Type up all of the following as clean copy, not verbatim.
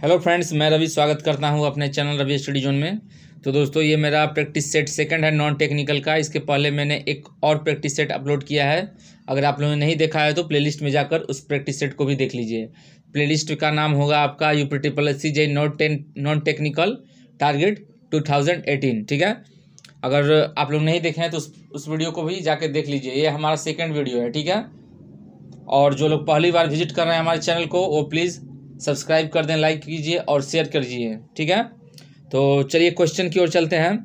Hello friends, मैं रवि स्वागत करता हूं अपने चैनल रवि स्टडी जोन में। तो दोस्तों, ये मेरा प्रैक्टिस सेट सेकंड है नॉन टेक्निकल का। इसके पहले मैंने एक और प्रैक्टिस सेट अपलोड किया है। अगर आप लोगों ने नहीं देखा है तो प्लेलिस्ट में जाकर उस प्रैक्टिस सेट को भी देख लीजिए। प्लेलिस्ट का नाम होगा आपका UPSSC नॉन टेक्निकल टारगेट 2018। ठीक है, अगर आप लोग नहीं देखे हैं तो उस वीडियो को भी जाकर देख लीजिए। ये हमारा सेकेंड वीडियो है। ठीक है, और जो लोग पहली बार विजिट कर रहे हैं हमारे चैनल को, वो प्लीज़ सब्सक्राइब कर दें, लाइक कीजिए और शेयर कीजिए। ठीक है, तो चलिए क्वेश्चन की ओर चलते हैं।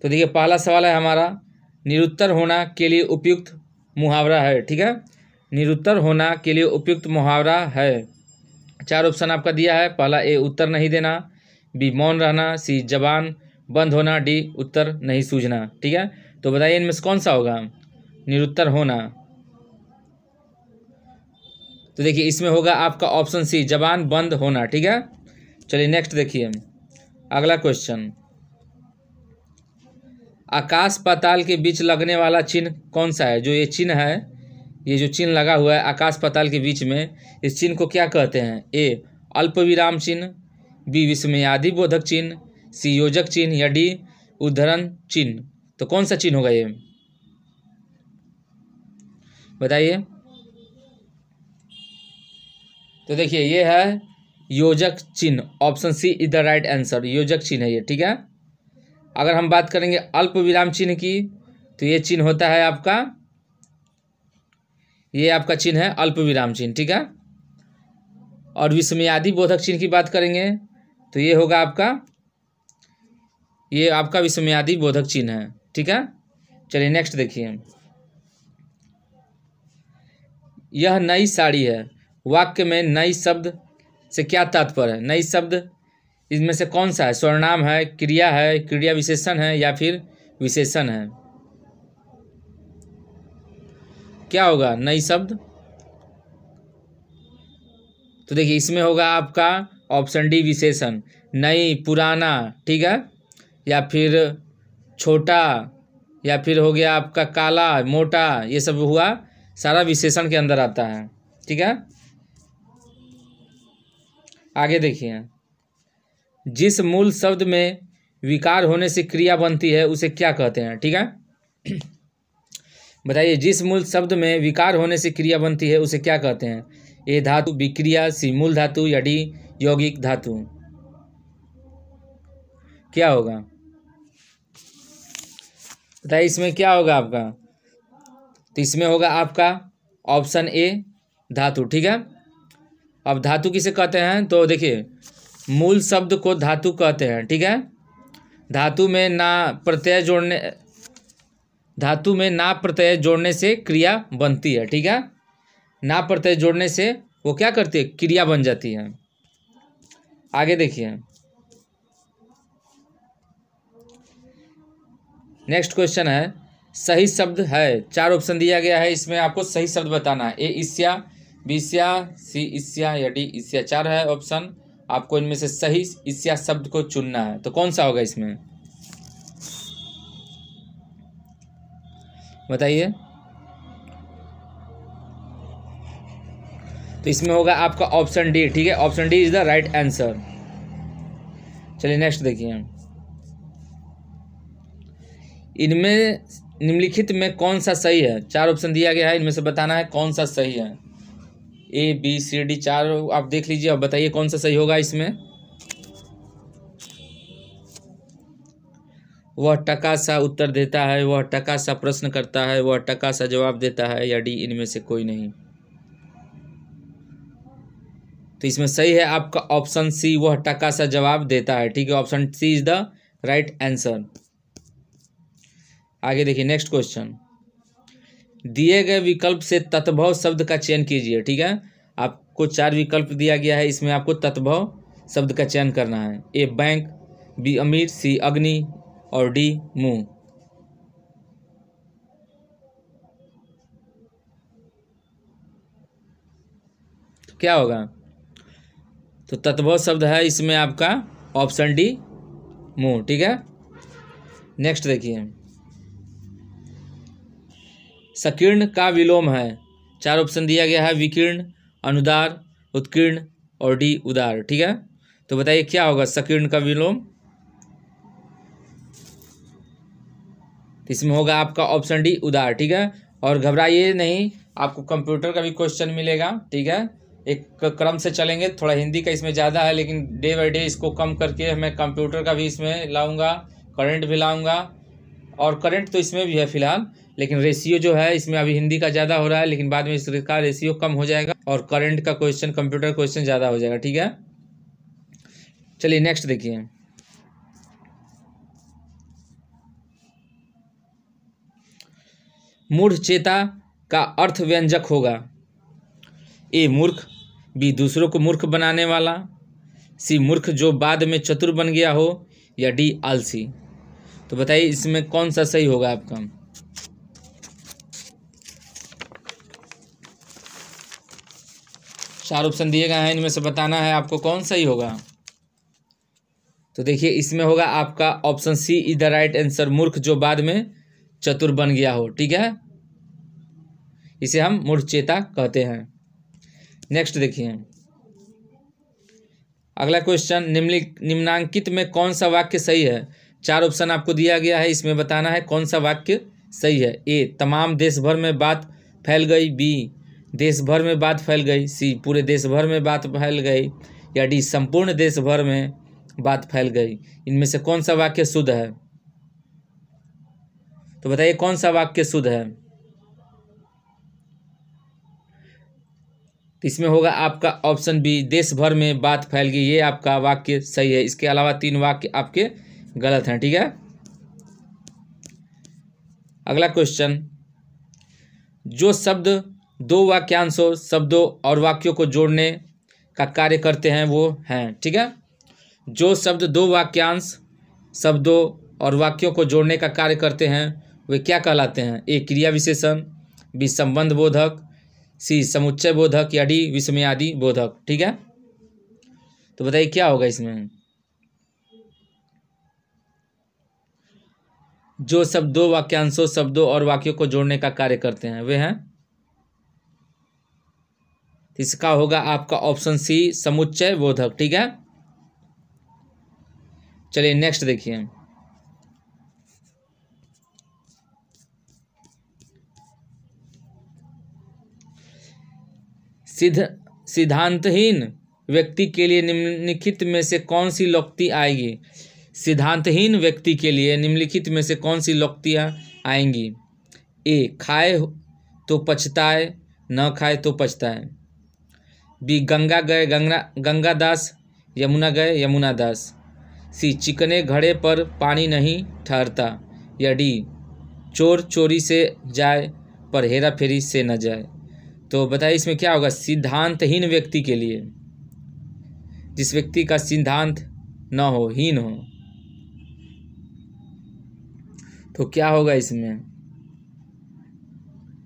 तो देखिए, पहला सवाल है हमारा, निरुत्तर होना के लिए उपयुक्त मुहावरा है। ठीक है, निरुत्तर होना के लिए उपयुक्त मुहावरा है। 4 ऑप्शन आपका दिया है। पहला ए, उत्तर नहीं देना। बी, मौन रहना। सी, जबान बंद होना। डी, उत्तर नहीं सूझना। ठीक है, तो बताइए इनमें से कौन सा होगा निरुत्तर होना। तो देखिए, इसमें होगा आपका ऑप्शन सी, जबान बंद होना। ठीक है, चलिए नेक्स्ट देखिए अगला क्वेश्चन। आकाश पाताल के बीच लगने वाला चिन्ह कौन सा है? जो ये चिन्ह है, ये जो चिन्ह लगा हुआ है आकाश पाताल के बीच में, इस चिन्ह को क्या कहते हैं? ए, अल्प विराम चिन्ह। बी, विस्मयादि बोधक चिन्ह। सी, योजक चिन्ह। या डी, उद्धरण चिन्ह। तो कौन सा चिन्ह होगा ये, बताइए। तो देखिए, ये है योजक चिन्ह। Option C is the right answer. योजक चिन्ह है ये। ठीक है, अगर हम बात करेंगे अल्प विराम चिन्ह की, तो ये चिन्ह होता है आपका, ये आपका चिन्ह है अल्प विराम चिन्ह। ठीक है, और विस्मयादि बोधक चिन्ह की बात करेंगे तो ये होगा आपका, ये आपका विस्मयादि बोधक चिन्ह है। ठीक है, चलिए नेक्स्ट देखिए। यह नई साड़ी है, वाक्य में नई शब्द से क्या तात्पर्य है? नई शब्द इसमें से कौन सा है? सर्वनाम है, क्रिया है, क्रिया विशेषण है, या फिर विशेषण है? क्या होगा नई शब्द? तो देखिए, इसमें होगा आपका ऑप्शन डी, विशेषण। नई, पुराना। ठीक है, या फिर छोटा, या फिर हो गया आपका काला, मोटा, ये सब हुआ सारा विशेषण के अंदर आता है। ठीक है, आगे देखिए। जिस मूल शब्द में विकार होने से क्रिया बनती है उसे क्या कहते हैं? ठीक है, बताइए, जिस मूल शब्द में विकार होने से क्रिया बनती है उसे क्या कहते हैं? ए, धातु विक्रिया। सी, मूल धातु। या डी, यौगिक धातु। क्या होगा, बताइए इसमें क्या होगा आपका? तो इसमें होगा आपका ऑप्शन ए, धातु। ठीक है, अब धातु किसे कहते हैं? तो देखिए, मूल शब्द को धातु कहते हैं। ठीक है, धातु में ना प्रत्यय जोड़ने से क्रिया बनती है। ठीक है, ना प्रत्यय जोड़ने से वो क्या करती है? क्रिया बन जाती है। आगे देखिए, नेक्स्ट क्वेश्चन है, सही शब्द है। 4 ऑप्शन दिया गया है, इसमें आपको सही शब्द बताना है। ए, ईस्या। बी, ईस्या। सी, ईस्या। या डी, ईस्या। 4 है ऑप्शन, आपको इनमें से सही ईस्या शब्द को चुनना है। तो कौन सा होगा इसमें, बताइए। तो इसमें होगा आपका ऑप्शन डी। ठीक है, option D is the right answer. चलिए नेक्स्ट देखिए। इनमें निम्नलिखित में कौन सा सही है? 4 ऑप्शन दिया गया है, इनमें से बताना है कौन सा सही है। ए, बी, सी, डी, 4 आप देख लीजिए और बताइए कौन सा सही होगा इसमें। वह टका सा उत्तर देता है, वह टका सा प्रश्न करता है, वह टका सा जवाब देता है। या डी, इनमें से कोई नहीं। तो इसमें सही है आपका ऑप्शन सी, वह टका सा जवाब देता है। ठीक है, option C is the right answer. आगे देखिए, नेक्स्ट क्वेश्चन। दिए गए विकल्प से तत्भव शब्द का चयन कीजिए। ठीक है, आपको 4 विकल्प दिया गया है, इसमें आपको तत्भव शब्द का चयन करना है। ए, बैंक। बी, अमीर। सी, अग्नि। और डी, मुंह। तो क्या होगा? तो तत्भव शब्द है इसमें आपका ऑप्शन डी, मुंह। ठीक है, नेक्स्ट देखिए। संकीर्ण का विलोम है। 4 ऑप्शन दिया गया है, विकीर्ण, अनुदार, उत्कीर्ण, और डी उदार। ठीक है, तो बताइए क्या होगा संकीर्ण का विलोम। इसमें होगा आपका ऑप्शन डी उदार। ठीक है, और घबराइए नहीं, आपको कंप्यूटर का भी क्वेश्चन मिलेगा। ठीक है, एक क्रम से चलेंगे, थोड़ा हिंदी का इसमें ज़्यादा है, लेकिन डे बाई डे इसको कम करके मैं कंप्यूटर का भी इसमें लाऊंगा, करंट भी लाऊंगा। और करंट तो इसमें भी है फिलहाल, लेकिन रेशियो जो है इसमें अभी हिंदी का ज़्यादा हो रहा है, लेकिन बाद में इसका रेशियो कम हो जाएगा और करंट का क्वेश्चन, कंप्यूटर क्वेश्चन ज़्यादा हो जाएगा। ठीक है, चलिए नेक्स्ट देखिए। मूढ़ चेता का अर्थ व्यंजक होगा। ए मूर्ख, बी दूसरों को मूर्ख बनाने वाला, सी मूर्ख जो बाद में चतुर बन गया हो, या डी आलसी। तो बताइए इसमें कौन सा सही होगा आपका। चार ऑप्शन दिए गए हैं, इनमें से बताना है आपको कौन सही होगा। तो देखिए इसमें होगा आपका option C is the right answer, मूर्ख जो बाद में चतुर बन गया हो। ठीक है, इसे हम मूढ़ चेता कहते हैं। नेक्स्ट देखिए अगला क्वेश्चन, निम्नांकित में कौन सा वाक्य सही है। चार ऑप्शन आपको दिया गया है, इसमें बताना है कौन सा वाक्य सही है। ए तमाम देश भर में बात फैल गई, बी देश भर में बात फैल गई, सी पूरे देश भर में बात फैल गई, या डी संपूर्ण देश भर में बात फैल गई। इनमें से कौन सा वाक्य शुद्ध है। तो बताइए कौन सा वाक्य शुद्ध है। तो इसमें होगा आपका ऑप्शन बी देश भर में बात फैल गई, ये आपका वाक्य सही है। इसके अलावा तीन वाक्य आपके गलत हैं। ठीक है, अगला क्वेश्चन, जो शब्द दो वाक्यांशों, शब्दों और वाक्यों को जोड़ने का कार्य करते हैं वो हैं। ठीक है, जो शब्द दो वाक्यांश, शब्दों और वाक्यों को जोड़ने का कार्य करते हैं वे क्या कहलाते हैं। ए क्रिया विशेषण, बी संबंध बोधक, सी समुच्चय बोधक, या डी विस्मयादि बोधक। ठीक है, तो बताइए क्या होगा इसमें। जो शब्द दो वाक्यांशों, शब्दों और वाक्यों को जोड़ने का कार्य करते हैं वे हैं, इसका होगा आपका ऑप्शन सी समुच्चय बोधक। ठीक है, चलिए नेक्स्ट देखिए। सिद्धांतहीन व्यक्ति के लिए निम्नलिखित में से कौन सी लोकोक्ति आएगी। सिद्धांतहीन व्यक्ति के लिए निम्नलिखित में से कौन सी लोकोक्तियाँ आएंगी। ए खाए तो पछताए, न खाए तो पछताए, बी गंगा गए गंगादास, यमुना गए यमुनादास, सी चिकने घड़े पर पानी नहीं ठहरता, या डी चोर चोरी से जाए पर हेरा फेरी से न जाए। तो बताइए इसमें क्या होगा। सिद्धांतहीन व्यक्ति के लिए, जिस व्यक्ति का सिद्धांत न हो, हीन हो, तो क्या होगा इसमें।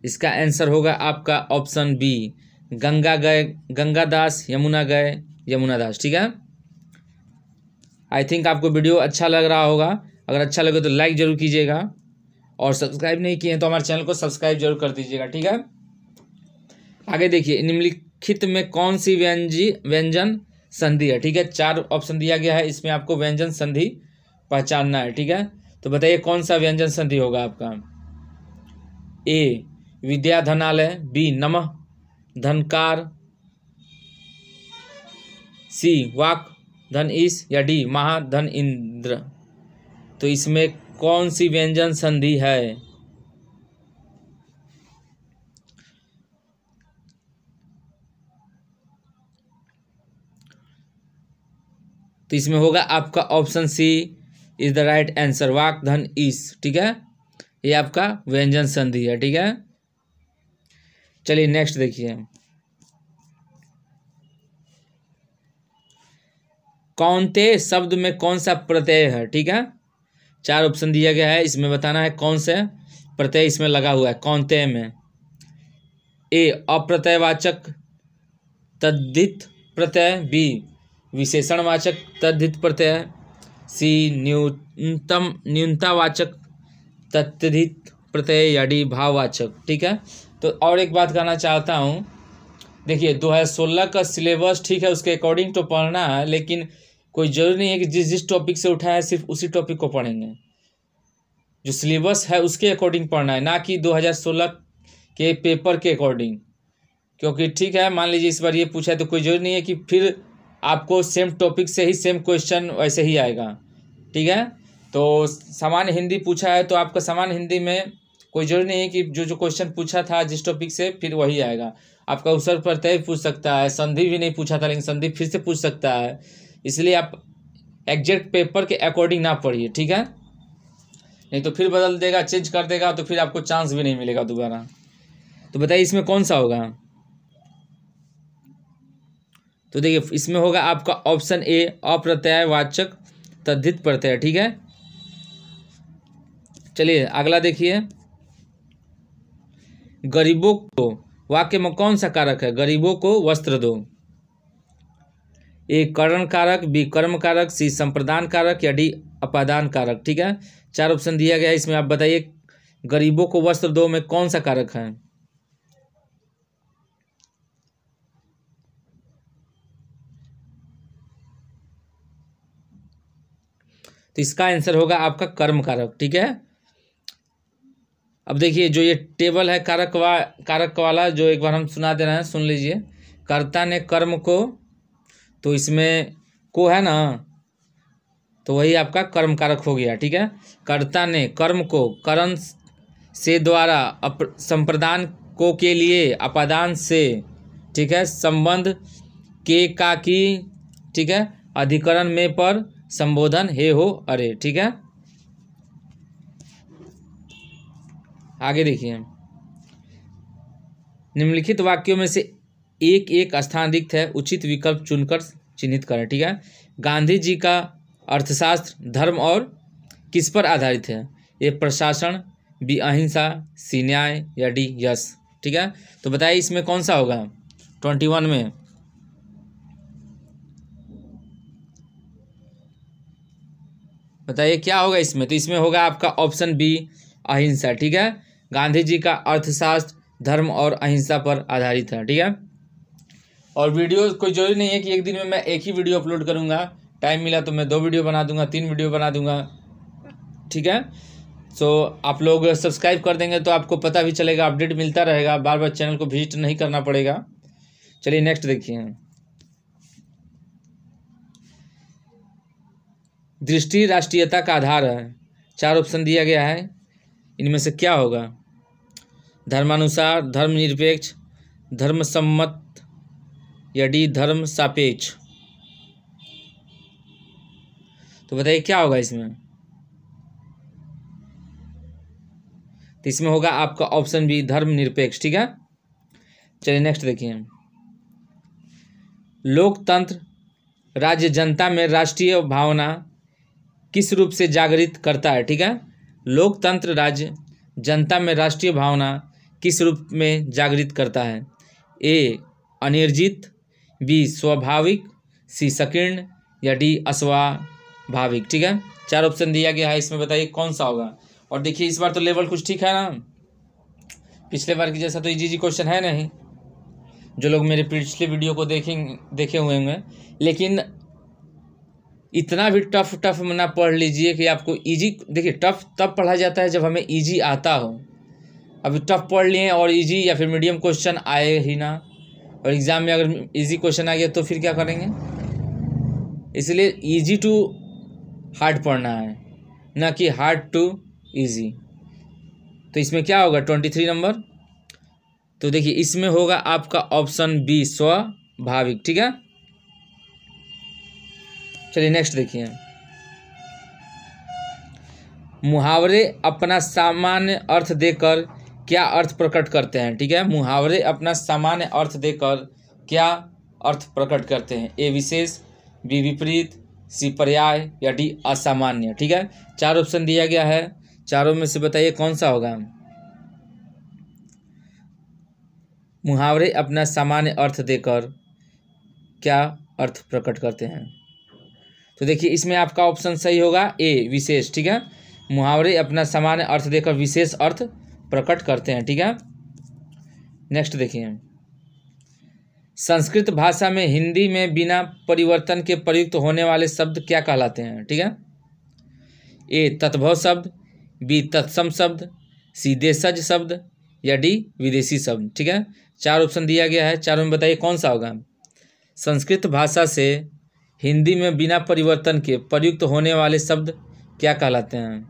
इसका आंसर होगा आपका ऑप्शन बी गंगा गए गंगादास, यमुना गए यमुनादास। ठीक है, आई थिंक आपको वीडियो अच्छा लग रहा होगा। अगर अच्छा लगे तो लाइक जरूर कीजिएगा, और सब्सक्राइब नहीं किए हैं तो हमारे चैनल को सब्सक्राइब जरूर कर दीजिएगा। ठीक है, आगे देखिए, निम्नलिखित में कौन सी व्यंजन संधि है। ठीक है, चार ऑप्शन दिया गया है, इसमें आपको व्यंजन संधि पहचानना है। ठीक है, तो बताइए कौन सा व्यंजन संधि होगा आपका। ए विद्या धनालय, बी नमः धनकार, सी वाक धन ईश, या डी महाधन इंद्र। तो इसमें कौन सी व्यंजन संधि है। तो इसमें होगा आपका option C is the right answer, वाक धन ईश। ठीक है, ये आपका व्यंजन संधि है। ठीक है, चलिए नेक्स्ट देखिए। कौन्तेय शब्द में कौन सा प्रत्यय है। ठीक है, चार ऑप्शन दिया गया है, इसमें बताना है कौन सा प्रत्यय इसमें लगा हुआ है कौन्तेय में। ए अप्रत्ययवाचक तद्धित प्रत्यय, बी विशेषणवाचक तद्धित प्रत्यय, सी न्यूनतावाचक तद्धित प्रत्यय, या डी भाववाचक। ठीक है, तो और एक बात कहना चाहता हूँ देखिए 2016 का सिलेबस ठीक है, उसके अकॉर्डिंग तो पढ़ना है, लेकिन कोई जरूरी नहीं है कि जिस जिस टॉपिक से उठा है सिर्फ उसी टॉपिक को पढ़ेंगे। जो सिलेबस है उसके अकॉर्डिंग पढ़ना है, ना कि 2016 के पेपर के अकॉर्डिंग। क्योंकि ठीक है, मान लीजिए इस बार ये पूछा है तो कोई जरूरी नहीं है कि फिर आपको सेम टॉपिक से ही सेम क्वेश्चन वैसे ही आएगा। ठीक है, तो सामान्य हिंदी पूछा है तो आपका सामान्य हिंदी में कोई जरूरी नहीं है कि जो जो क्वेश्चन पूछा था जिस टॉपिक से फिर वही आएगा। आपका उत्तर प्रत्यय पूछ सकता है, संधि भी नहीं पूछा था लेकिन संधि फिर से पूछ सकता है। इसलिए आप एग्जैक्ट पेपर के अकॉर्डिंग ना पढ़िए, ठीक है, नहीं तो फिर बदल देगा, चेंज कर देगा, तो फिर आपको चांस भी नहीं मिलेगा दोबारा। तो बताइए इसमें कौन सा होगा। तो देखिए इसमें होगा आपका ऑप्शन ए, अप्रत्ययवाचक तद्धित प्रत्यय। ठीक है, चलिए अगला देखिए, गरीबों को वाक्य में कौन सा कारक है। गरीबों को वस्त्र दो। ए करण कारक, बी कर्म कारक, सी संप्रदान कारक या डी अपादान कारक। ठीक है, 4 ऑप्शन दिया गया है, इसमें आप बताइए गरीबों को वस्त्र दो में कौन सा कारक है। तो इसका आंसर होगा आपका कर्म कारक। ठीक है, अब देखिए जो ये टेबल है कारक वाला, जो एक बार हम सुना दे रहे हैं, सुन लीजिए। कर्ता ने कर्म को, तो इसमें को है ना, तो वही आपका कर्म कारक हो गया। ठीक है, कर्ता ने कर्म को करण से द्वारा, संप्रदान को के लिए, अपादान से, ठीक है, संबंध के का की, ठीक है, अधिकरण में पर, संबोधन हे हो अरे। ठीक है, आगे देखिए, निम्नलिखित वाक्यों में से एक एक स्थान रिक्त है, उचित विकल्प चुनकर चिन्हित करें। ठीक है, गांधी जी का अर्थशास्त्र धर्म और किस पर आधारित है। ए प्रशासन, बी अहिंसा, सी न्याय या डी यश। ठीक है, तो बताइए इसमें कौन सा होगा 21 में। बताइए क्या होगा इसमें। तो इसमें होगा आपका ऑप्शन बी अहिंसा। ठीक है, गांधी जी का अर्थशास्त्र धर्म और अहिंसा पर आधारित है। ठीक है, और वीडियो कोई जरूरी नहीं है कि एक दिन में मैं एक ही वीडियो अपलोड करूंगा, टाइम मिला तो मैं 2 वीडियो बना दूंगा, 3 वीडियो बना दूंगा। ठीक है, सो आप लोग सब्सक्राइब कर देंगे तो आपको पता भी चलेगा, अपडेट मिलता रहेगा, बार बार चैनल को विजिट नहीं करना पड़ेगा। चलिए नेक्स्ट देखिए, दृष्टि राष्ट्रीयता का आधार है। 4 ऑप्शन दिया गया है, इनमें से क्या होगा। धर्मानुसार, धर्मनिरपेक्ष, धर्मसम्मत या डी धर्म सापेक्ष। तो बताइए क्या होगा इसमें। तो इसमें होगा आपका ऑप्शन बी धर्मनिरपेक्ष। ठीक है, चलिए नेक्स्ट देखिए, लोकतंत्र राज्य जनता में राष्ट्रीय भावना किस रूप से जागृत करता है। ठीक है, लोकतंत्र राज्य जनता में राष्ट्रीय भावना किस रूप में जागृत करता है। ए अनिर्जित, बी स्वाभाविक, सी संकीर्ण या डी अस्वाभाविक। ठीक है, 4 ऑप्शन दिया गया है, इसमें बताइए कौन सा होगा। और देखिए इस बार तो लेवल कुछ ठीक है ना, पिछले बार की जैसा तो इजी क्वेश्चन है नहीं, जो लोग मेरे पिछले वीडियो को देखे हुए होंगे। लेकिन इतना भी टफ ना पढ़ लीजिए कि आपको इजी। देखिए टफ तब पढ़ा जाता है जब हमें इजी आता हो। अभी टफ पढ़ लिए और इजी या फिर मीडियम क्वेश्चन आए ही ना, और एग्ज़ाम में अगर इजी क्वेश्चन आ गया तो फिर क्या करेंगे। इसलिए इजी टू हार्ड पढ़ना है, ना कि हार्ड टू इजी। तो इसमें क्या होगा 23 नंबर। तो देखिए इसमें होगा आपका ऑप्शन बी स्वाभाविक। ठीक है, चलिए नेक्स्ट देखिए, मुहावरे अपना सामान्य अर्थ देकर क्या अर्थ प्रकट करते हैं। ठीक है, मुहावरे अपना सामान्य अर्थ देकर क्या अर्थ प्रकट करते हैं। ए विशेष, बी विपरीत, सी पर्याय या डी असामान्य। ठीक है, 4 ऑप्शन दिया गया है, चारों में से बताइए कौन सा होगा। मुहावरे अपना सामान्य अर्थ देकर क्या अर्थ प्रकट करते हैं। तो देखिए इसमें आपका ऑप्शन सही होगा ए विशेष। ठीक है, मुहावरे अपना सामान्य अर्थ देकर विशेष अर्थ प्रकट करते हैं। ठीक है, नेक्स्ट देखिए, संस्कृत भाषा में हिंदी में बिना परिवर्तन के प्रयुक्त होने वाले शब्द क्या कहलाते हैं? ठीक है, ए तत्भव शब्द, बी तत्सम शब्द, सी देशज शब्द या डी विदेशी शब्द। ठीक है, 4 ऑप्शन दिया गया है, चारों में बताइए कौन सा होगा। संस्कृत भाषा से हिंदी में बिना परिवर्तन के प्रयुक्त होने वाले शब्द क्या कहलाते हैं?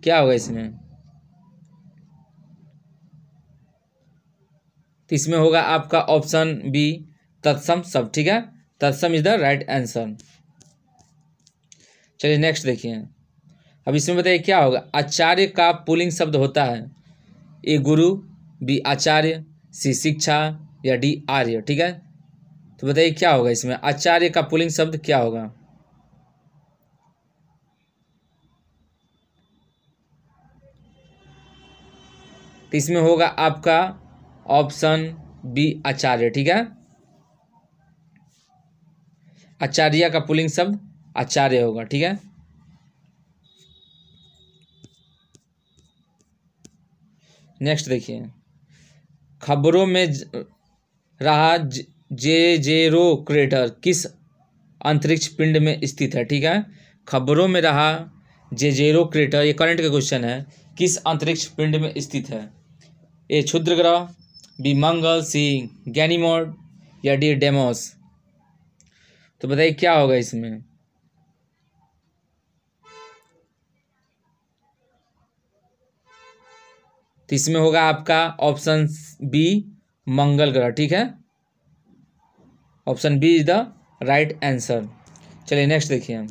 क्या होगा इसमें? तो इसमें होगा आपका ऑप्शन बी तत्सम शब्द। ठीक है, तत्सम इज द राइट आंसर। चलिए नेक्स्ट देखिए, अब इसमें बताइए क्या होगा। आचार्य का पुल्लिंग शब्द होता है, ए गुरु, बी आचार्य, सी शिक्षा या डी आर्य। ठीक है, तो बताइए क्या होगा इसमें, आचार्य का पुल्लिंग शब्द क्या होगा? तो इसमें होगा आपका ऑप्शन बी आचार्य। ठीक है, आचार्य का पुल्लिंग शब्द आचार्य होगा। ठीक है, नेक्स्ट देखिए, खबरों में रहा जेजेरो क्रेटर किस अंतरिक्ष पिंड में स्थित है? ठीक है, खबरों में रहा जेजेरो क्रेटर, ये करंट का क्वेश्चन है, किस अंतरिक्ष पिंड में स्थित है? ए क्षुद्र ग्रह, बी मंगल, सी गैनीमोड या डी डेमोस। तो बताइए क्या होगा इसमें? तो इसमें होगा आपका ऑप्शन बी मंगल ग्रह। ठीक है, option B is the right answer. चलिए नेक्स्ट देखिए,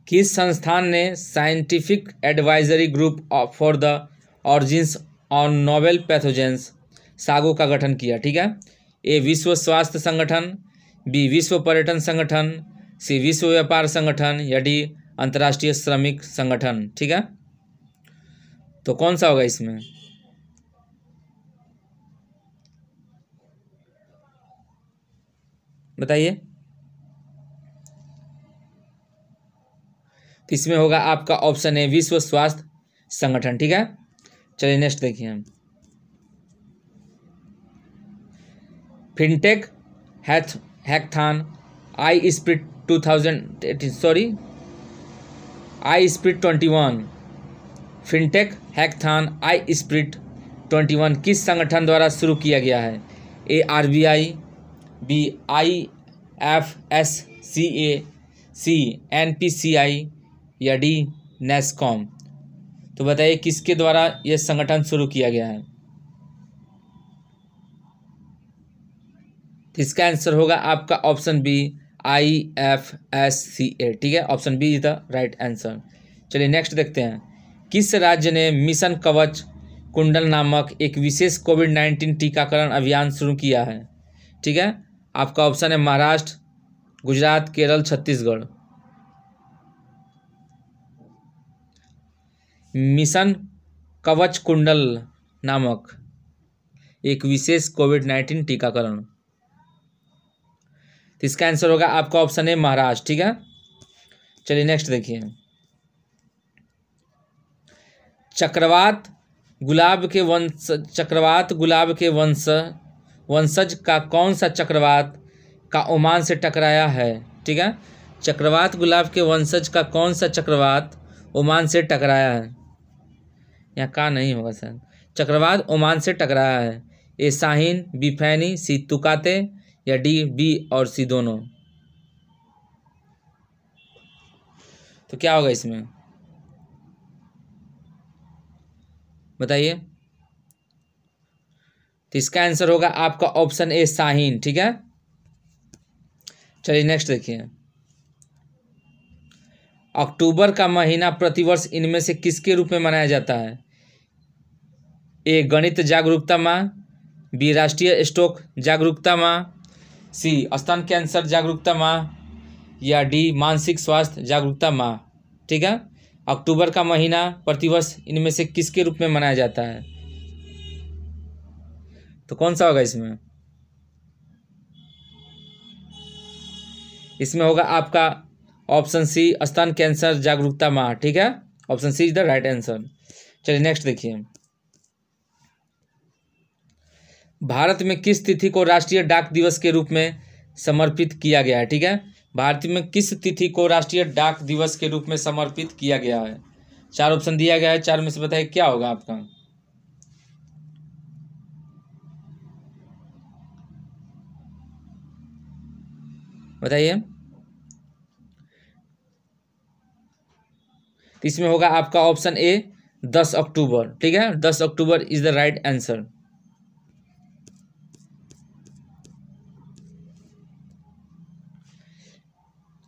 किस संस्थान ने scientific advisory group for the origins on novel pathogens SAGO का गठन किया? ठीक है, ए विश्व स्वास्थ्य संगठन, बी विश्व पर्यटन संगठन, सी विश्व व्यापार संगठन या डी अंतर्राष्ट्रीय श्रमिक संगठन। ठीक है, तो कौन सा होगा इसमें? बताइए। तो इसमें होगा आपका ऑप्शन है विश्व स्वास्थ्य संगठन। ठीक है, चलिए नेक्स्ट देखिए हम, फिनटेक हैकथॉन आई स्प्रिट 21 फिनटेक हैकथॉन आई स्प्रिट 21 किस संगठन द्वारा शुरू किया गया है? ए RBI, बी IFSCA, सी NPCI या डी नेस्कॉम। तो बताइए किसके द्वारा यह संगठन शुरू किया गया है? तो इसका आंसर होगा आपका ऑप्शन बी IFSCA। ठीक है, option B is the right answer. चलिए नेक्स्ट देखते हैं, किस राज्य ने मिशन कवच कुंडल नामक एक विशेष कोविड-19 टीकाकरण अभियान शुरू किया है? ठीक है, आपका ऑप्शन है महाराष्ट्र, गुजरात, केरल, छत्तीसगढ़। मिशन कवच कुंडल नामक एक विशेष कोविड-19 टीकाकरण, तो इसका आंसर होगा आपका ऑप्शन है महाराष्ट्र। ठीक है, चलिए नेक्स्ट देखिए, चक्रवात गुलाब के वंशज का कौन सा चक्रवात का ओमान से टकराया है? ठीक है, चक्रवात गुलाब के वंशज का कौन सा चक्रवात ओमान से टकराया है? यहाँ का नहीं होगा सर, चक्रवात ओमान से टकराया है। ए शाहीन, बी फैनी, सी तुकाते या डी बी और सी दोनों। तो क्या होगा इसमें? बताइए। तो इसका आंसर होगा आपका ऑप्शन ए शाहीन। ठीक है, चलिए नेक्स्ट देखिए, अक्टूबर का महीना प्रतिवर्ष इनमें से किसके रूप में मनाया जाता है? ए गणित जागरूकता माह, बी राष्ट्रीय स्ट्रोक जागरूकता माह, सी स्तन कैंसर जागरूकता माह या डी मानसिक स्वास्थ्य जागरूकता माह। ठीक है, अक्टूबर का महीना प्रतिवर्ष इनमें से किसके रूप में मनाया जाता है? तो कौन सा होगा इसमें? इसमें होगा आपका ऑप्शन सी स्तन कैंसर जागरूकता माह। ठीक है, option C is the right answer. चलिए नेक्स्ट देखिए, भारत में किस तिथि को राष्ट्रीय डाक दिवस के रूप में समर्पित किया गया है? ठीक है, भारत में किस तिथि को राष्ट्रीय डाक दिवस के रूप में समर्पित किया गया है? 4 ऑप्शन दिया गया है, 4 में से बताइए क्या होगा आपका। बताइए। तो इसमें होगा आपका ऑप्शन ए 10 अक्टूबर। ठीक है, 10 October is the right answer.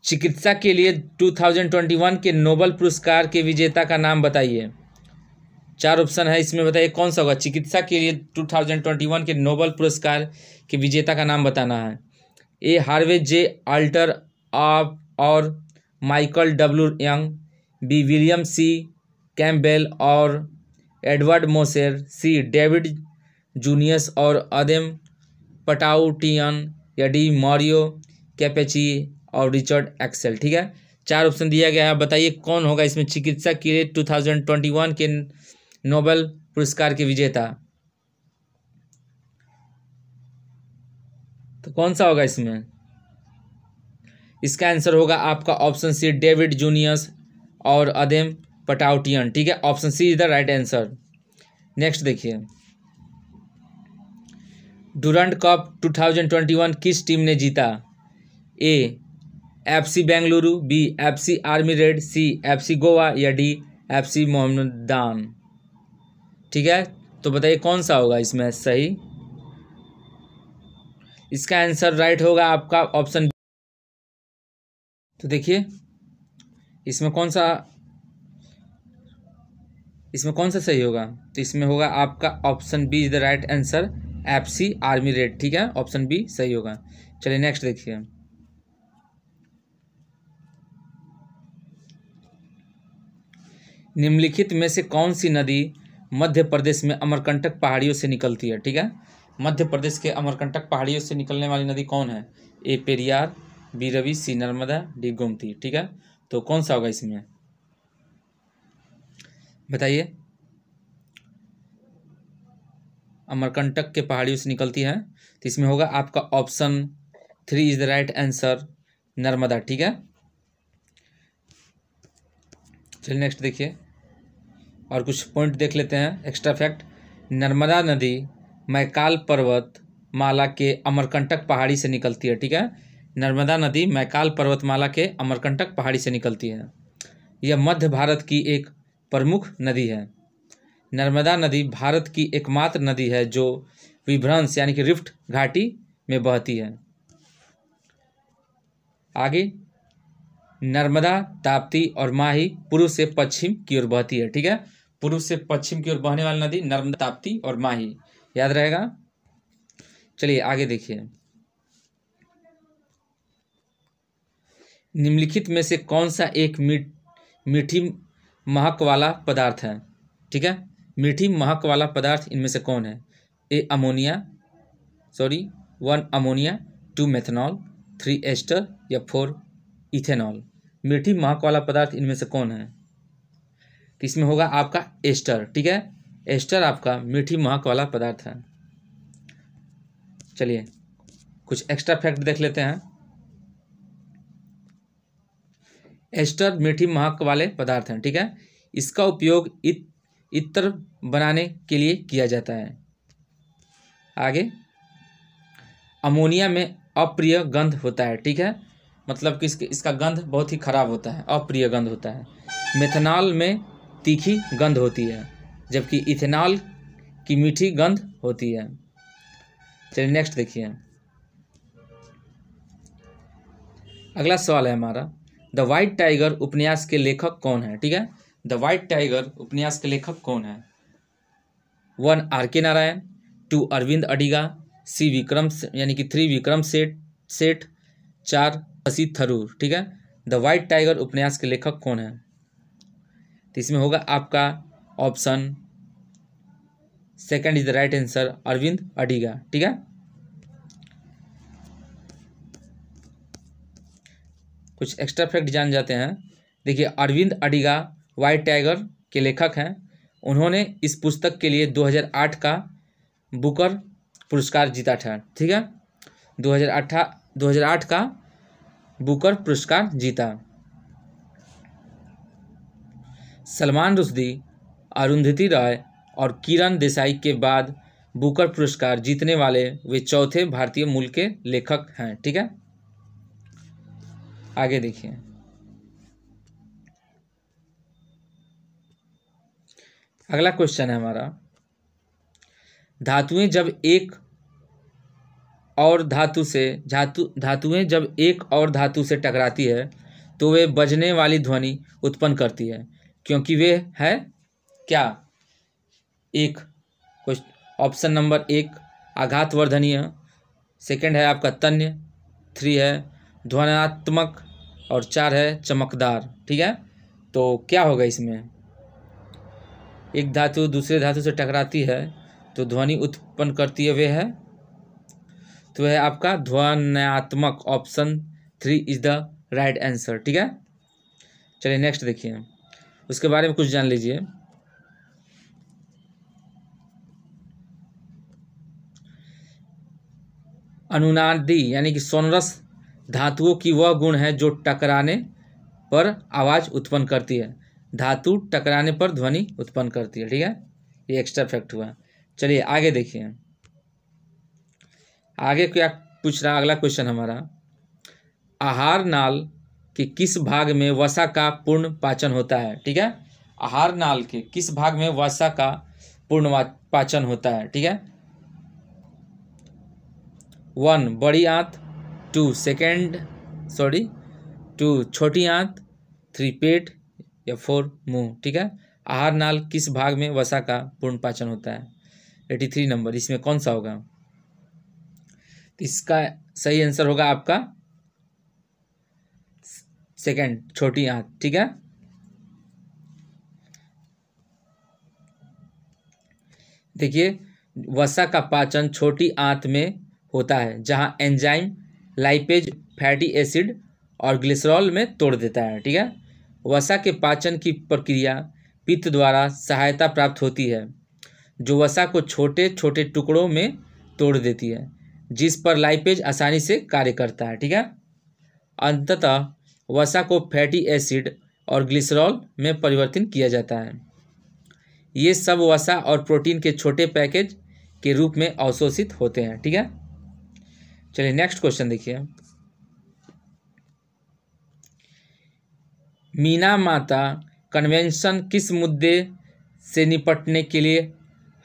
चिकित्सा के लिए 2021 के नोबेल पुरस्कार के विजेता का नाम बताइए। 4 ऑप्शन है, इसमें बताइए कौन सा होगा। चिकित्सा के लिए 2021 के नोबेल पुरस्कार के विजेता का नाम बताना है। ए हार्वे जे अल्टर आप और Michael W Young, B William C Campbell और Edward Moser, C David Julius और अदेम पटाउटियन, या डी मारियो कैपेची और रिचर्ड एक्सेल। ठीक है, 4 ऑप्शन दिया गया है, बताइए कौन होगा इसमें चिकित्सा के लिए 2021 के नोबेल पुरस्कार के विजेता। तो कौन सा होगा इसमें? इसका आंसर होगा आपका ऑप्शन सी डेविड जूनियस और अदेम पटाउटियन। ठीक है, option C is the right answer. Next देखिए, डुरंड कप 2021 किस टीम ने जीता? A FC Bengaluru, B FC Army Red, C FC Goa, या डी एफसी मोहम्मदान। ठीक है, तो बताइए कौन सा होगा इसमें सही। इसका आंसर राइट होगा आपका ऑप्शन। तो देखिए इसमें कौन सा सही होगा। तो इसमें होगा आपका option B is the right answer, FC Army Red. ठीक है, ऑप्शन बी सही होगा। चलिए नेक्स्ट देखिए, निम्नलिखित में से कौन सी नदी मध्य प्रदेश में अमरकंटक पहाड़ियों से निकलती है? ठीक है, मध्य प्रदेश के अमरकंटक पहाड़ियों से निकलने वाली नदी कौन है? ए पेरियार, बी रवि, सी नर्मदा, डी गोमती। ठीक है, तो कौन सा होगा इसमें बताइए। अमरकंटक के पहाड़ियों से निकलती है, तो इसमें होगा आपका option 3 is the right answer, Narmada. ठीक है, चलिए नेक्स्ट देखिए, और कुछ पॉइंट देख लेते हैं एक्स्ट्रा फैक्ट। नर्मदा नदी मैकाल पर्वत माला के अमरकंटक पहाड़ी से निकलती है। ठीक है, नर्मदा नदी मैकाल पर्वतमाला के अमरकंटक पहाड़ी से निकलती है। यह मध्य भारत की एक प्रमुख नदी है। नर्मदा नदी भारत की एकमात्र नदी है जो विभ्रंश यानी कि रिफ्ट घाटी में बहती है। आगे, नर्मदा, ताप्ती और माही पूर्व से पश्चिम की ओर बहती है। ठीक है, पूर्व से पश्चिम की ओर बहने वाली नदी नर्मदा, ताप्ती और माही, याद रहेगा। चलिए आगे देखिए, निम्नलिखित में से कौन सा एक मीठी महक वाला पदार्थ है? ठीक है, मीठी महक वाला पदार्थ इनमें से कौन है? A ammonia, 1 ammonia, 2 methanol, 3 ester, या 4 इथेनॉल। मीठी महक वाला पदार्थ इनमें से कौन है? तो इसमें होगा आपका एस्टर। ठीक है, एस्टर आपका मीठी महक वाला पदार्थ है। चलिए कुछ एक्स्ट्रा फैक्ट देख लेते हैं। एस्टर मीठी महक वाले पदार्थ हैं। ठीक है, इसका उपयोग इत्र बनाने के लिए किया जाता है। आगे, अमोनिया में अप्रिय गंध होता है। ठीक है, मतलब कि इसका गंध बहुत ही खराब होता है, अप्रिय गंध होता है। मेथनॉल में तीखी गंध होती है, जबकि इथेनॉल की मीठी गंध होती है। चलिए नेक्स्ट देखिए, अगला सवाल है हमारा, द वाइट टाइगर उपन्यास के लेखक कौन है? ठीक है, द वाइट टाइगर उपन्यास के लेखक कौन है? 1 आर.के. नारायण, 2 अरविंद अडिगा, सी विक्रम यानी कि 3 विक्रम सेठ, 4 शशि थरूर। ठीक है, द वाइट टाइगर उपन्यास के लेखक कौन है? तो इसमें होगा आपका option second is the right answer, Aravind Adiga. ठीक है, कुछ एक्स्ट्रा फैक्ट जान जाते हैं। देखिए, अरविंद अडिगा वाइट टाइगर के लेखक हैं। उन्होंने इस पुस्तक के लिए 2008 का बुकर पुरस्कार जीता था। ठीक है, 2008 का बुकर पुरस्कार जीता। सलमान रुश्दी, अरुंधति रॉय और किरण देसाई के बाद बुकर पुरस्कार जीतने वाले वे चौथे भारतीय मूल के लेखक हैं। ठीक है, आगे देखिए। अगला क्वेश्चन है हमारा, धातुएं जब एक और धातु से टकराती है तो वे बजने वाली ध्वनि उत्पन्न करती है, क्योंकि वे है क्या? एक ऑप्शन नंबर 1 आघातवर्धनीय, सेकंड है आपका तन्य, 3 है ध्वन्यात्मक और 4 है चमकदार। ठीक है, तो क्या होगा इसमें? एक धातु दूसरे धातु से टकराती है तो ध्वनि उत्पन्न करती है, वे है तो है आपका ध्वन्यात्मक। Option 3 is the right answer. ठीक है, चलिए नेक्स्ट देखिए, उसके बारे में कुछ जान लीजिए। अनुनादी यानी कि सोनरस धातुओं की वह गुण है जो टकराने पर आवाज उत्पन्न करती है। धातु टकराने पर ध्वनि उत्पन्न करती है। ठीक है, ये एक्स्ट्रा फैक्ट हुआ। चलिए आगे देखिए, आगे क्या पूछ रहा अगला क्वेश्चन हमारा, आहार नाल के किस भाग में वसा का पूर्ण पाचन होता है? ठीक है, आहार नाल के किस भाग में वसा का पूर्ण पाचन होता है? ठीक है, 1 बड़ी आंत, 2 छोटी आंत, 3 पेट या 4 मुंह। ठीक है, आहार नाल किस भाग में वसा का पूर्ण पाचन होता है? 83 नंबर, इसमें कौन सा होगा? इसका सही आंसर होगा आपका सेकंड, छोटी आंत। ठीक है, देखिए वसा का पाचन छोटी आंत में होता है, जहां एंजाइम लाइपेज फैटी एसिड और ग्लिसरॉल में तोड़ देता है। ठीक है, वसा के पाचन की प्रक्रिया पित्त द्वारा सहायता प्राप्त होती है, जो वसा को छोटे छोटे टुकड़ों में तोड़ देती है, जिस पर लाइपेज आसानी से कार्य करता है। ठीक है, अंततः वसा को फैटी एसिड और ग्लिसरॉल में परिवर्तित किया जाता है। ये सब वसा और प्रोटीन के छोटे पैकेज के रूप में अवशोषित होते हैं। ठीक है, चलिए नेक्स्ट क्वेश्चन देखिए, मीनामाता कन्वेंशन किस मुद्दे से निपटने के लिए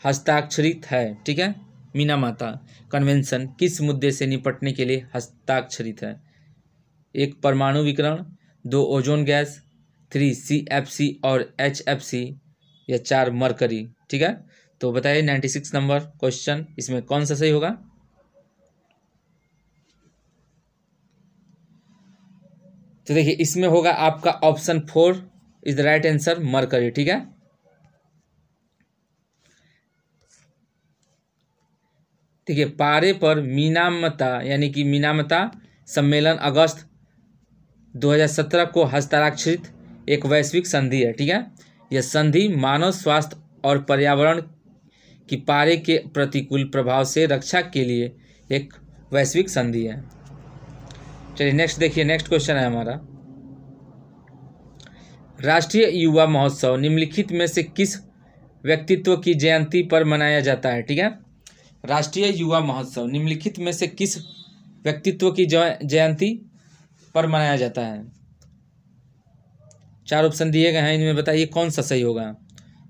हस्ताक्षरित है? ठीक है, मीनामाता कन्वेंशन किस मुद्दे से निपटने के लिए हस्ताक्षरित है? 1 परमाणु विकिरण, 2 ओजोन गैस, 3 CFC और HFC या 4 मरकरी। ठीक है, तो बताइए 96 नंबर क्वेश्चन, इसमें कौन सा सही होगा? तो देखिए इसमें होगा आपका option 4 is the right answer, mercury. ठीक है, देखिए पारे पर मीनामता यानी कि मीनामता सम्मेलन अगस्त 2017 को हस्ताक्षरित एक वैश्विक संधि है। ठीक है, यह संधि मानव स्वास्थ्य और पर्यावरण की पारे के प्रतिकूल प्रभाव से रक्षा के लिए एक वैश्विक संधि है। चलिए नेक्स्ट देखिए, नेक्स्ट क्वेश्चन है हमारा, राष्ट्रीय युवा महोत्सव निम्नलिखित में से किस व्यक्तित्व की जयंती पर मनाया जाता है? ठीक है, राष्ट्रीय युवा महोत्सव निम्नलिखित में से किस व्यक्तित्व की जयंती पर मनाया जाता है? 4 ऑप्शन दिए गए हैं, इनमें बताइए कौन सा सही होगा।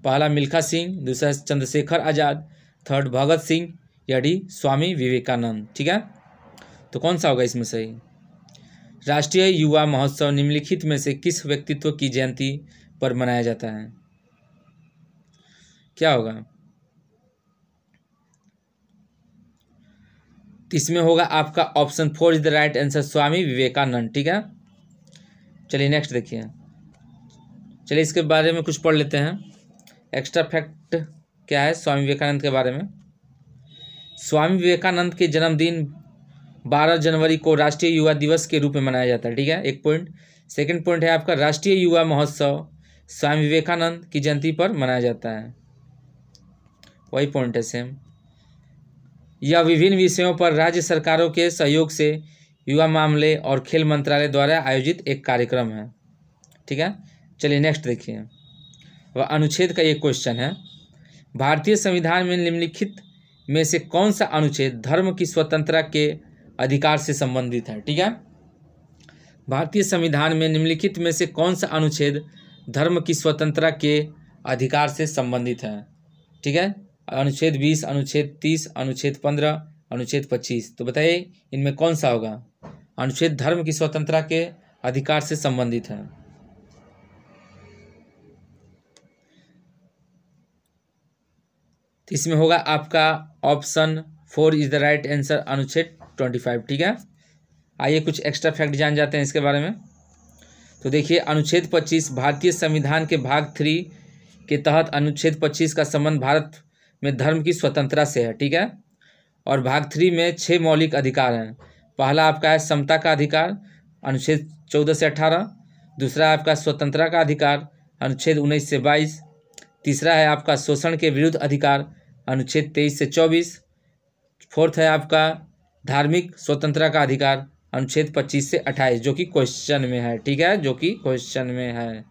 पहला मिल्खा सिंह, दूसरा चंद्रशेखर आज़ाद, थर्ड भगत सिंह या डी स्वामी विवेकानंद। ठीक है, तो कौन सा होगा इसमें सही? राष्ट्रीय युवा महोत्सव निम्नलिखित में से किस व्यक्तित्व की जयंती पर मनाया जाता है? क्या होगा? इसमें होगा आपका option 4 is the right answer, Swami Vivekananda. ठीक है, चलिए नेक्स्ट देखिए, चलिए इसके बारे में कुछ पढ़ लेते हैं। एक्स्ट्रा फैक्ट क्या है स्वामी विवेकानंद के बारे में? स्वामी विवेकानंद के जन्मदिन 12 जनवरी को राष्ट्रीय युवा दिवस के रूप में मनाया जाता है। ठीक है, 1 पॉइंट। सेकंड पॉइंट है आपका, राष्ट्रीय युवा महोत्सव स्वामी विवेकानंद की जयंती पर मनाया जाता है? वही पॉइंट है सेम। यह विभिन्न विषयों पर राज्य सरकारों के सहयोग से युवा मामले और खेल मंत्रालय द्वारा आयोजित एक कार्यक्रम है। ठीक है, चलिए नेक्स्ट देखिए। वह अनुच्छेद का एक क्वेश्चन है, भारतीय संविधान में निम्नलिखित में से कौन सा अनुच्छेद धर्म की स्वतंत्रता के अधिकार से संबंधित है? ठीक है, भारतीय संविधान में निम्नलिखित में से कौन सा अनुच्छेद धर्म की स्वतंत्रता के अधिकार से संबंधित है? ठीक है, अनुच्छेद 20, अनुच्छेद 30, अनुच्छेद 15, अनुच्छेद 25। तो बताइए इनमें कौन सा होगा? अनुच्छेद धर्म की स्वतंत्रता के अधिकार से संबंधित है। तो इसमें होगा आपका option 4 is the right answer, अनुच्छेद 25। ठीक है, आइए कुछ एक्स्ट्रा फैक्ट जान जाते हैं इसके बारे में। तो देखिए, अनुच्छेद 25 भारतीय संविधान के भाग 3 के तहत अनुच्छेद 25 का संबंध भारत में धर्म की स्वतंत्रता से है। ठीक है, और भाग 3 में 6 मौलिक अधिकार हैं। पहला आपका है समता का अधिकार, अनुच्छेद 14 से 18। दूसरा आपका स्वतंत्रता का अधिकार, अनुच्छेद 19 से 22। तीसरा है आपका शोषण के विरुद्ध अधिकार, अनुच्छेद 23 से 24। फोर्थ है आपका धार्मिक स्वतंत्रता का अधिकार, अनुच्छेद 25 से 28, जो कि क्वेश्चन में है। ठीक है, जो कि क्वेश्चन में है।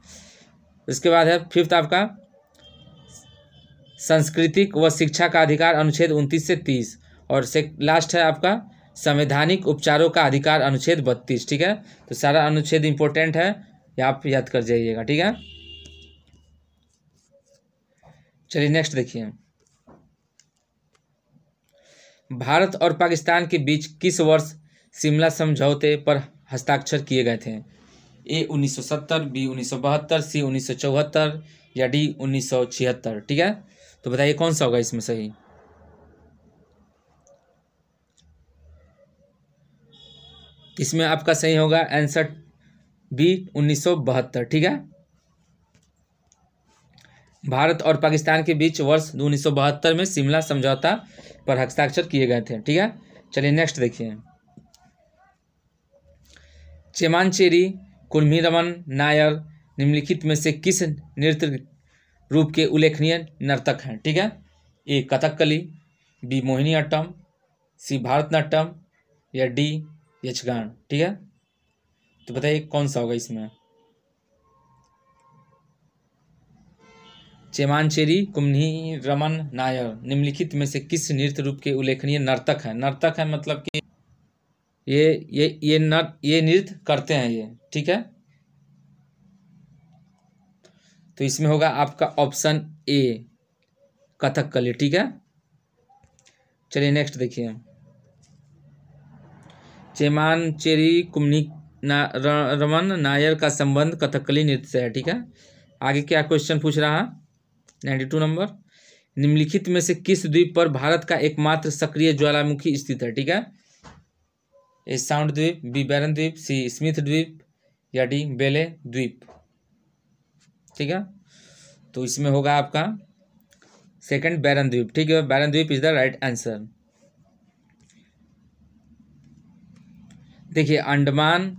इसके बाद है फिफ्थ आपका सांस्कृतिक व शिक्षा का अधिकार, अनुच्छेद 29 से 30। और लास्ट है आपका संवैधानिक उपचारों का अधिकार, अनुच्छेद 32। ठीक है, तो सारा अनुच्छेद इंपॉर्टेंट है, ये आप याद कर जाइएगा। ठीक है, चलिए नेक्स्ट देखिए। भारत और पाकिस्तान के बीच किस वर्ष शिमला समझौते पर हस्ताक्षर किए गए थे? ए 1970, बी 1972, सी 1974 या डी 1976। ठीक है, तो बताइए कौन सा होगा इसमें सही? इसमें आपका सही होगा आंसर बी 1972। ठीक है, भारत और पाकिस्तान के बीच वर्ष 1972 में शिमला समझौता पर हस्ताक्षर किए गए थे। ठीक है, चलिए नेक्स्ट देखिए। चेमांचेरी कुम्हीरमन नायर निम्नलिखित में से किस नृत्य रूप के उल्लेखनीय नर्तक हैं? ठीक है, ए कथकली, बी मोहिनीअट्टम, सी भारतनाट्यम या डी यक्षगान। ठीक है, तो बताइए कौन सा होगा इसमें? चेमांचेरी कुम्हीरमन नायर निम्नलिखित में से किस नृत्य रूप के उल्लेखनीय नर्तक हैं? नर्तक है मतलब कि ये नृत्य करते हैं ये। ठीक है, तो इसमें होगा आपका ऑप्शन ए कथकली। ठीक है, चलिए नेक्स्ट देखिए। चेमांचेरी कुम्हीरमन नायर का संबंध कथकली नृत्य से है। ठीक है, आगे क्या क्वेश्चन पूछ रहा है? 92 नंबर। निम्नलिखित में से किस द्वीप पर भारत का एकमात्र सक्रिय ज्वालामुखी स्थित है? ठीक है, ए साउंड द्वीप, बी बैरन द्वीप, सी स्मिथ द्वीप या डी बेले द्वीप। ठीक है, तो इसमें होगा आपका सेकंड बैरन द्वीप। ठीक है, बैरन द्वीप इज द राइट आंसर। देखिए, अंडमान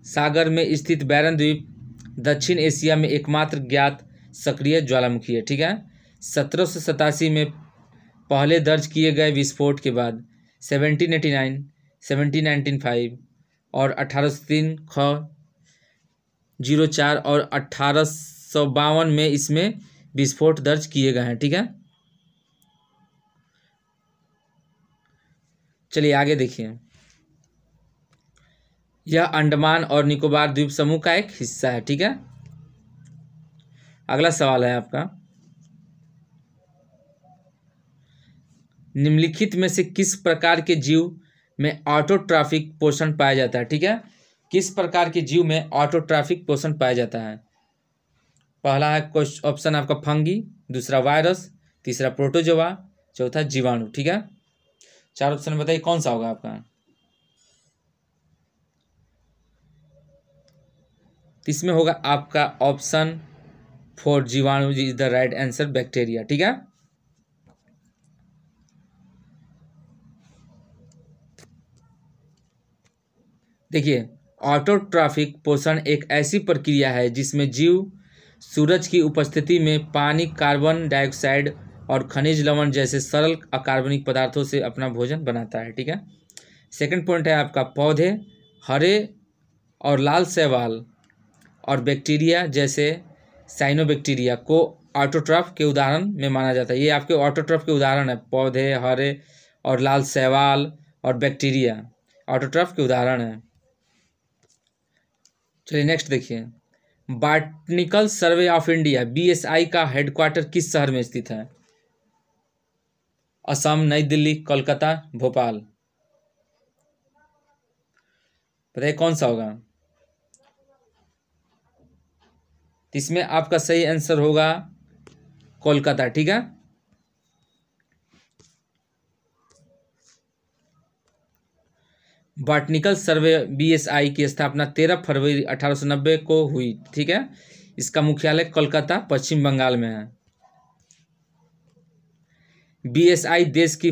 सागर में स्थित बैरन द्वीप दक्षिण एशिया में एकमात्र ज्ञात सक्रिय ज्वालामुखी है। ठीक है, 1787 में पहले दर्ज किए गए विस्फोट के बाद 1789, 1795 और 1803 04 और 1852 में इसमें विस्फोट दर्ज किए गए हैं। ठीक है, चलिए आगे देखिए। यह अंडमान और निकोबार द्वीप समूह का एक हिस्सा है। ठीक है, अगला सवाल है आपका, निम्नलिखित में से किस प्रकार के जीव में ऑटोट्रॉफिक पोषण पाया जाता है? ठीक है, किस प्रकार के जीव में ऑटोट्रॉफिक पोषण पाया जाता है? पहला है ऑप्शन आपका फंगी, दूसरा वायरस, तीसरा प्रोटोजोआ, चौथा जीवाणु। ठीक है, चार ऑप्शन बताइए कौन सा होगा आपका? इसमें होगा आपका ऑप्शन 4 जीवाणु is the right answer, bacteria. ठीक है, देखिए ऑटोट्रॉफिक पोषण एक ऐसी प्रक्रिया है जिसमें जीव सूरज की उपस्थिति में पानी कार्बन डाइऑक्साइड और खनिज लवण जैसे सरल अकार्बनिक पदार्थों से अपना भोजन बनाता है। ठीक है। सेकंड पॉइंट है आपका पौधे हरे और लाल शैवाल और बैक्टीरिया जैसे साइनोबैक्टीरिया को ऑटोट्रॉफ के उदाहरण में माना जाता है। ये आपके ऑटोट्रॉफ के उदाहरण है, पौधे हरे और लाल शैवाल और बैक्टीरिया ऑटोट्रॉफ के उदाहरण है। चलिए नेक्स्ट देखिए, botanical survey of India BSI का हेडक्वार्टर किस शहर में स्थित है? असम, नई दिल्ली, कोलकाता, भोपाल। बताइए कौन सा होगा? इसमें आपका सही आंसर होगा कोलकाता। ठीक है। बॉटनिकल सर्वे BSI की स्थापना 13 फरवरी 1890 को हुई। ठीक है। इसका मुख्यालय कोलकाता पश्चिम बंगाल में है। BSI देश की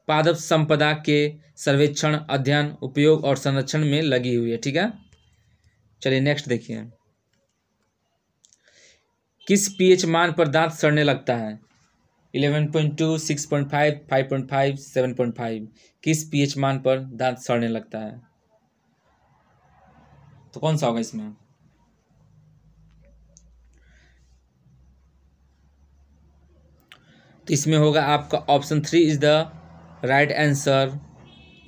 पादप संपदा के सर्वेक्षण, अध्ययन, उपयोग और संरक्षण में लगी हुई है। ठीक है। चलिए नेक्स्ट देखिए, किस pH मान पर दांत सड़ने लगता है? 11.2, 6.5, 5.5, 7.5। किस pH मान पर दांत सड़ने लगता है? तो कौन सा होगा इसमें? तो इसमें होगा आपका option 3 is the right answer,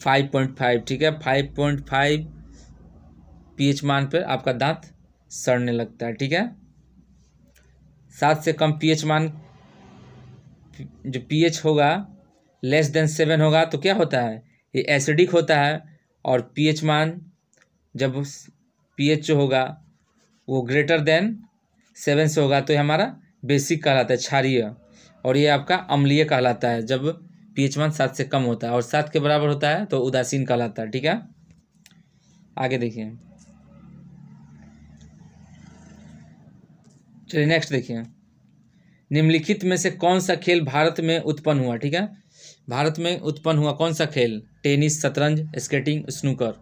5.5। ठीक है। 5.5 pH मान पर आपका दांत सड़ने लगता है। ठीक है। 7 से कम pH मान, जो pH होगा लेस देन 7 होगा तो क्या होता है? ये एसिडिक होता है। और pH मान जब pH जो होगा वो ग्रेटर देन 7 से होगा तो ये हमारा बेसिक कहलाता है, क्षारीय। और ये आपका अम्लीय कहलाता है जब pH मान 7 से कम होता है, और 7 के बराबर होता है तो उदासीन कहलाता है। ठीक है। आगे देखिए, चलिए नेक्स्ट देखिए, निम्नलिखित में से कौन सा खेल भारत में उत्पन्न हुआ? ठीक है। भारत में उत्पन्न हुआ कौन सा खेल? टेनिस, शतरंज, स्केटिंग, स्नूकर।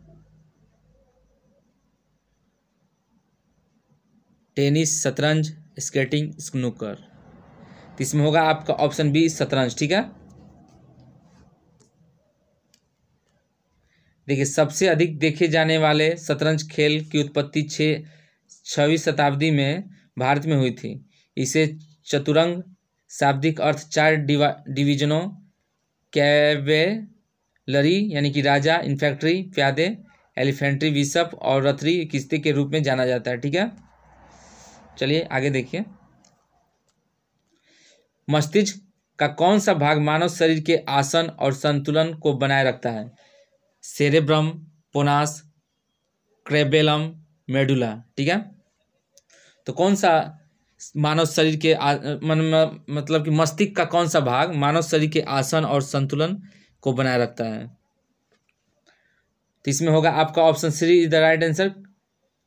टेनिस, शतरंज, स्केटिंग, स्नूकर। तो इसमें होगा आपका ऑप्शन बी, शतरंज। ठीक है। देखिए, सबसे अधिक देखे जाने वाले शतरंज खेल की उत्पत्ति 6वीं शताब्दी में भारत में हुई थी। इसे चतुरंग, शाब्दिक अर्थ 4 डिवीजनों, कैवेलरी यानी कि राजा, इन्फैंट्री प्यादे, एलिफेंट्री बिशप और रथरी किश्ती के रूप में जाना जाता है। ठीक है। चलिए आगे देखिए, मस्तिष्क का कौन सा भाग मानव शरीर के आसन और संतुलन को बनाए रखता है? Cerebrum, pons, cerebellum, medulla. ठीक है। तो कौन सा मानव शरीर के मतलब कि मस्तिष्क का कौन सा भाग मानव शरीर के आसन और संतुलन को बनाए रखता है? तो इसमें होगा आपका option 3 is the right answer,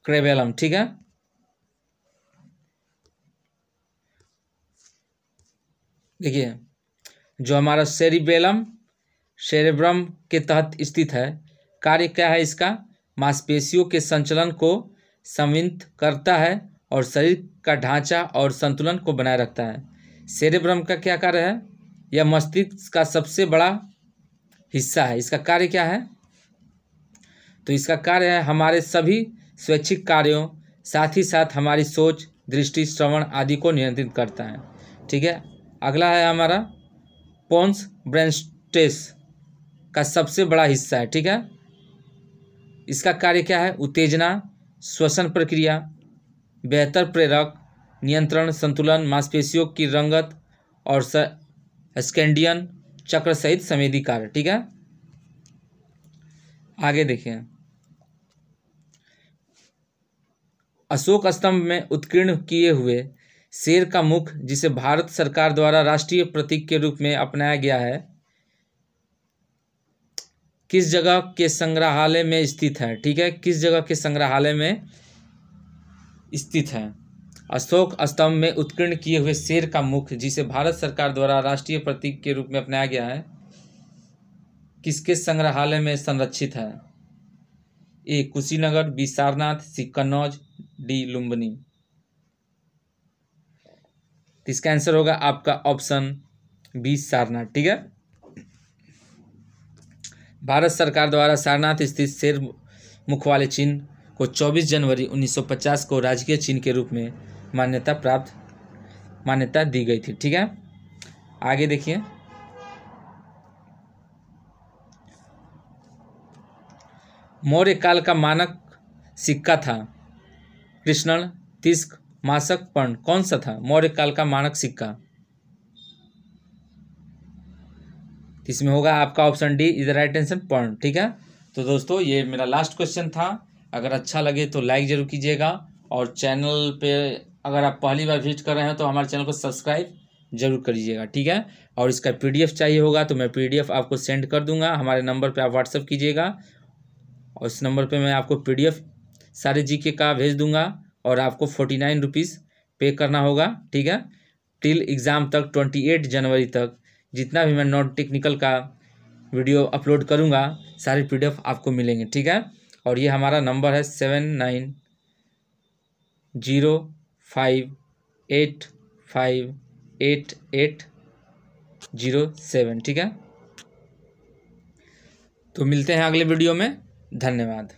cerebellum. ठीक है। देखिए, जो हमारा सेरेब्रम के तहत स्थित है, कार्य क्या है इसका? मांसपेशियों के संचलन को समन्वित करता है और शरीर का ढांचा और संतुलन को बनाए रखता है। सेरेब्रम का क्या कार्य है? यह मस्तिष्क का सबसे बड़ा हिस्सा है। इसका कार्य क्या है? तो इसका कार्य है हमारे सभी स्वैच्छिक कार्यों, साथ ही साथ हमारी सोच, दृष्टि, श्रवण आदि को नियंत्रित करता है। ठीक है। अगला है हमारा पोन्स ब्रेनस्टेस का सबसे बड़ा हिस्सा है। ठीक है। इसका कार्य क्या है? उत्तेजना, श्वसन प्रक्रिया, बेहतर प्रेरक, नियंत्रण, संतुलन, मांसपेशियों की रंगत और स्कैंडियन चक्र सहित संवेदी कार्य। ठीक है। आगे देखिए, अशोक स्तंभ में उत्कीर्ण किए हुए शेर का मुख, जिसे भारत सरकार द्वारा राष्ट्रीय प्रतीक के रूप में अपनाया गया है, किस जगह के संग्रहालय में स्थित है? ठीक है। किस जगह के संग्रहालय में स्थित है? अशोक स्तंभ में उत्कीर्ण किए हुए शेर का मुख, जिसे भारत सरकार द्वारा राष्ट्रीय प्रतीक के रूप में अपनाया गया है, किसके संग्रहालय में संरक्षित है? ए कुशीनगर, बी सारनाथ, सी कन्नौज, डी लुम्बिनी। तो इसका आंसर होगा आपका ऑप्शन बी सारनाथ। ठीक है, भारत सरकार द्वारा सारनाथ स्थित शेर मुख वाले चिन्ह को 24 जनवरी 1950 को राजकीय चिन्ह के रूप में मान्यता दी गई थी। ठीक है, आगे देखिए, मौर्य काल का मानक सिक्का था कृष्ण, तिस्क, मासक, पर्ण, कौन सा था मौर्य काल का मानक सिक्का? इसमें होगा आपका option D is the right answer, पर्ण। ठीक है, तो दोस्तों ये मेरा लास्ट क्वेश्चन था। अगर अच्छा लगे तो लाइक जरूर कीजिएगा, और चैनल पे अगर आप पहली बार विजिट कर रहे हैं तो हमारे चैनल को सब्सक्राइब जरूर करिएगा। ठीक है, और इसका पीडीएफ चाहिए होगा तो मैं पीडीएफ आपको सेंड कर दूंगा, हमारे नंबर पे आप व्हाट्सअप कीजिएगा, और इस नंबर पे मैं आपको पीडीएफ सारे जीके का भेज दूंगा, और आपको 49 रुपीज़ पे करना होगा। ठीक है, टिल एग्ज़ाम तक 28 जनवरी तक जितना भी मैं नॉन टेक्निकल का वीडियो अपलोड करूंगा सारे पीडीएफ आपको मिलेंगे। ठीक है, और ये हमारा नंबर है 7905858807। ठीक है, तो मिलते हैं अगले वीडियो में, धन्यवाद।